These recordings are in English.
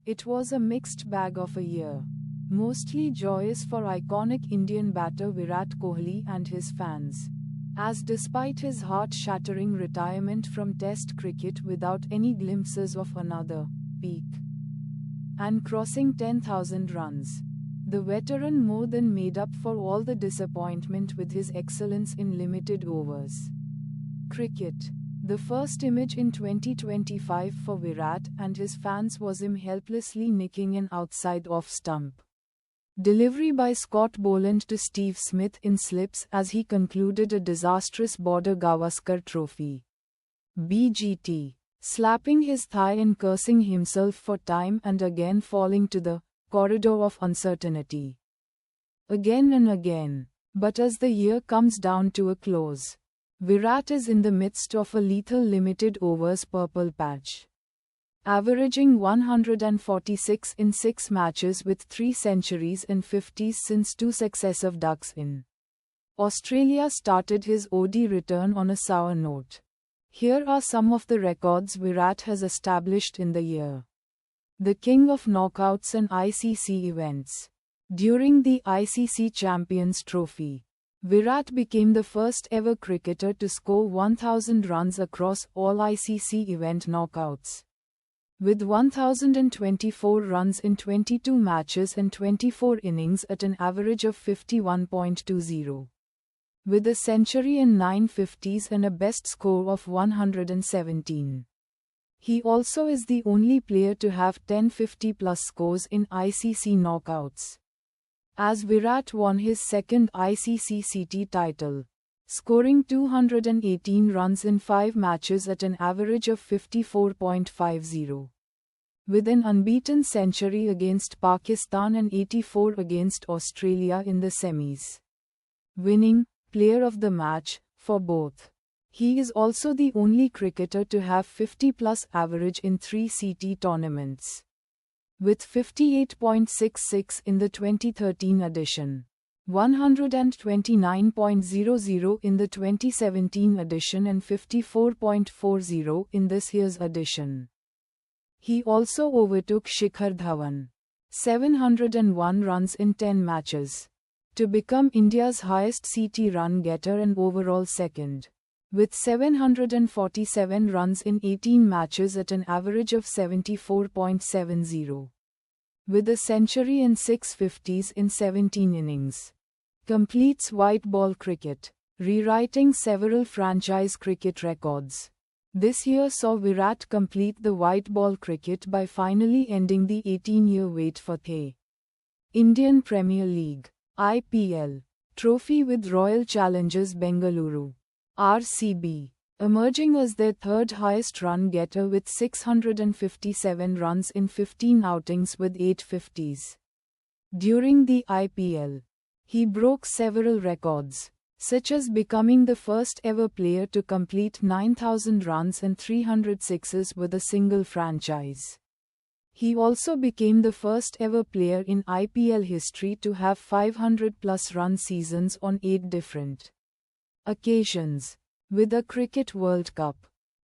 It was a mixed bag of a year. Mostly joyous for iconic Indian batter Virat Kohli and his fans, as despite his heart-shattering retirement from Test cricket without any glimpses of another peak, and crossing 10,000 runs, the veteran more than made up for all the disappointment with his excellence in limited overs cricket. The first image in 2025 for Virat and his fans was him helplessly nicking an outside off-stump delivery by Scott Boland to Steve Smith in slips as he concluded a disastrous Border-Gavaskar Trophy (BGT), slapping his thigh and cursing himself for time and again falling to the corridor of uncertainty again and again. But as the year comes down to a close, Virat is in the midst of a lethal limited overs purple patch, averaging 146 in 6 matches with 3 centuries and 50s since 2 successive ducks in Australia started his OD return on a sour note. Here are some of the records Virat has established in the year. The king of knockouts and ICC events. During the ICC Champions Trophy, Virat became the first ever cricketer to score 1,000 runs across all ICC event knockouts, with 1,024 runs in 22 matches and 24 innings at an average of 51.20. With a century and 9 50s and a best score of 117. He also is the only player to have 10 50-plus scores in ICC knockouts, as Virat won his second ICC CT title, scoring 218 runs in 5 matches at an average of 54.50. With an unbeaten century against Pakistan and 84 against Australia in the semis, winning player of the match for both. He is also the only cricketer to have 50-plus average in 3 CT tournaments, with 58.66 in the 2013 edition, 129.00 in the 2017 edition and 54.40 in this year's edition. He also overtook Shikhar Dhawan, 701 runs in 10 matches, to become India's highest CT run getter and overall second, with 747 runs in 18 matches at an average of 74.70. With a century and 6 50s in 17 innings. Completes white ball cricket, rewriting several franchise cricket records. This year saw Virat complete the white ball cricket by finally ending the 18-year wait for the Indian Premier League (IPL) trophy with Royal Challengers Bengaluru (RCB), emerging as their third highest run getter with 657 runs in 15 outings with 8 50s. During the IPL, he broke several records, such as becoming the first ever player to complete 9,000 runs and 300 sixes with a single franchise. He also became the first ever player in IPL history to have 500-plus run seasons on 8 different occasions, with a Cricket World Cup,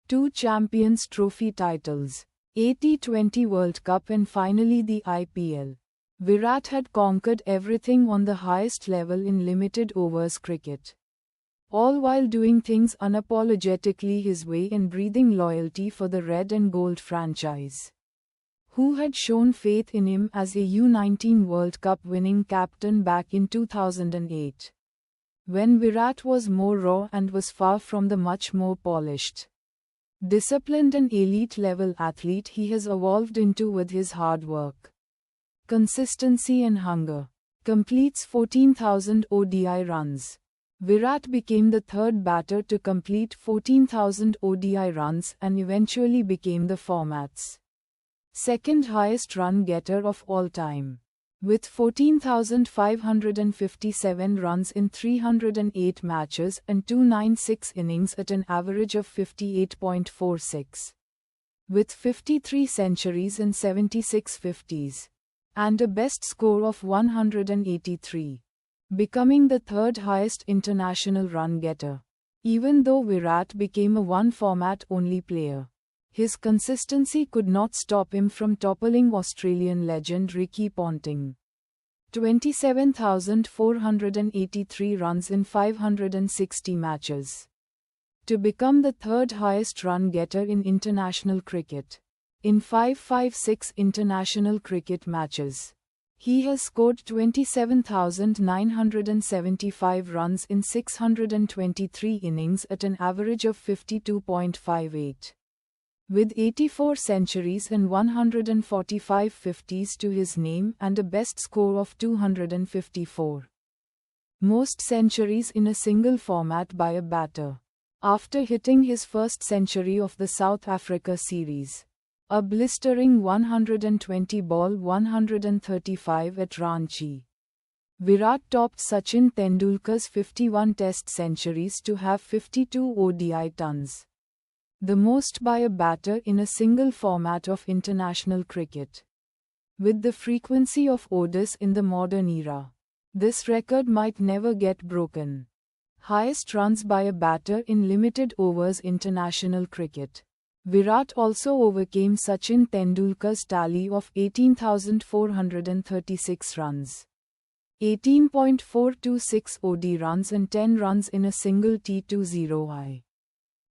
2 Champions Trophy titles, a T20 World Cup and finally the IPL. Virat had conquered everything on the highest level in limited overs cricket, all while doing things unapologetically his way and breathing loyalty for the red and gold franchise, who had shown faith in him as a U19 World Cup winning captain back in 2008. When Virat was more raw and was far from the much more polished, disciplined and elite-level athlete he has evolved into with his hard work, consistency and hunger. Completes 14,000 ODI runs. Virat became the third batter to complete 14,000 ODI runs and eventually became the format's second highest run getter of all time, with 14,557 runs in 308 matches and 296 innings at an average of 58.46. With 53 centuries and 76 50s, and a best score of 183, becoming the third highest international run getter. Even though Virat became a one-format-only player, His consistency could not stop him from toppling Australian legend Ricky Ponting. 27,483 runs in 560 matches. To become the third highest run getter in international cricket. In 556 international cricket matches, he has scored 27,975 runs in 623 innings at an average of 52.58. With 84 centuries and 145 fifties to his name and a best score of 254. Most centuries in a single format by a batter. After hitting his first century of the South Africa series, a blistering 120-ball 135 at Ranchi, Virat topped Sachin Tendulkar's 51 Test centuries to have 52 ODI tons. The most by a batter in a single format of international cricket. With the frequency of ODIs in the modern era, this record might never get broken. Highest runs by a batter in limited overs international cricket. Virat also overcame Sachin Tendulkar's tally of 18,436 runs. 18.426 OD runs and 10 runs in a single T20I.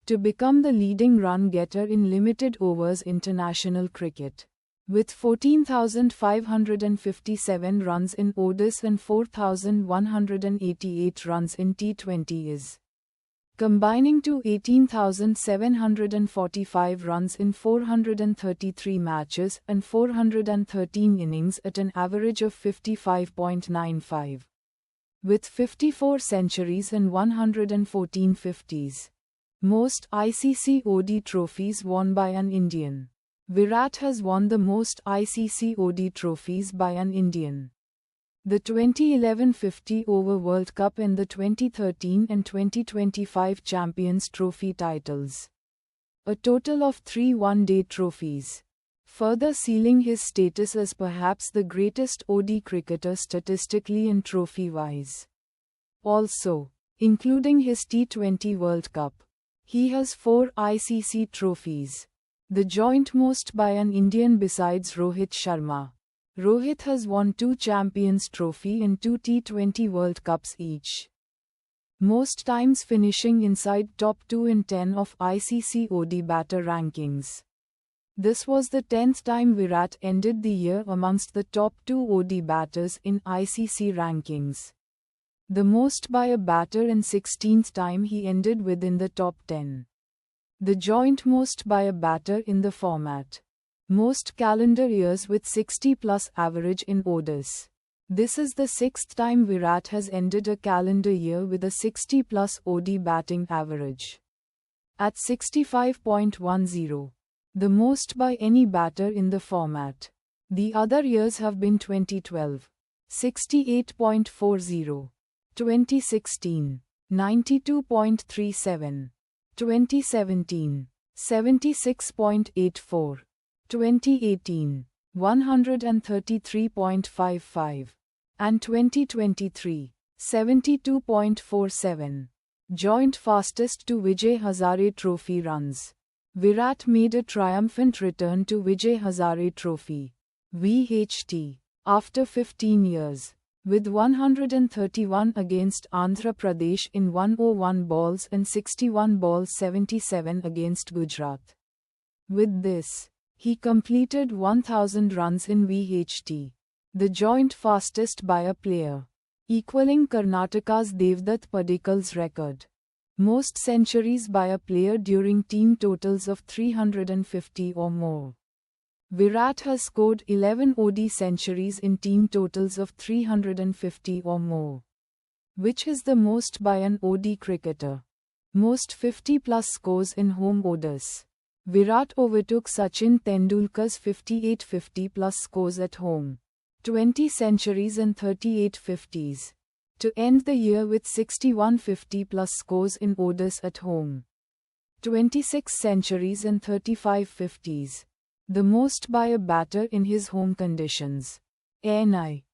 To become the leading run getter in limited overs international cricket. With 14,557 runs in ODIs and 4,188 runs in T20Is. Combining to 18,745 runs in 433 matches and 413 innings at an average of 55.95. With 54 centuries and 114 fifties. Most ICC OD trophies won by an Indian. Virat has won the most ICC OD trophies by an Indian. The 2011 50-over World Cup and the 2013 and 2025 Champions Trophy titles. A total of 3 one-day trophies. Further sealing his status as perhaps the greatest OD cricketer statistically and trophy-wise. Also, including his T20 World Cup, he has 4 ICC trophies. The joint most by an Indian besides Rohit Sharma. Rohit has won 2 Champions Trophy and 2 T20 World Cups each. Most times finishing inside top 2 in 10 of ICC OD batter rankings. This was the 10th time Virat ended the year amongst the top 2 OD batters in ICC rankings. The most by a batter and 16th time he ended within the top 10. The joint most by a batter in the format. Most calendar years with 60+ average in ODIs. This is the 6th time Virat has ended a calendar year with a 60+ OD batting average. At 65.10. The most by any batter in the format. The other years have been 2012, 68.40. 2016, 92.37. 2017, 76.84. 2018, 133.55. And 2023, 72.47. Joint fastest to Vijay Hazare Trophy runs. Virat made a triumphant return to Vijay Hazare Trophy, VHT, after 15 years. With 131 against Andhra Pradesh in 101 balls and 61 balls 77 against Gujarat. With this, he completed 1,000 runs in VHT, the joint fastest by a player, equaling Karnataka's Devdutt Padikkal's record. Most centuries by a player during team totals of 350 or more. Virat has scored 11 OD centuries in team totals of 350 or more, which is the most by an OD cricketer. Most 50+ scores in home ODIs. Virat overtook Sachin Tendulkar's 58 50+ scores at home, 20 centuries and 38 fifties, to end the year with 61 50+ scores in ODIs at home, 26 centuries and 35 fifties. The most by a batter in his home conditions. NI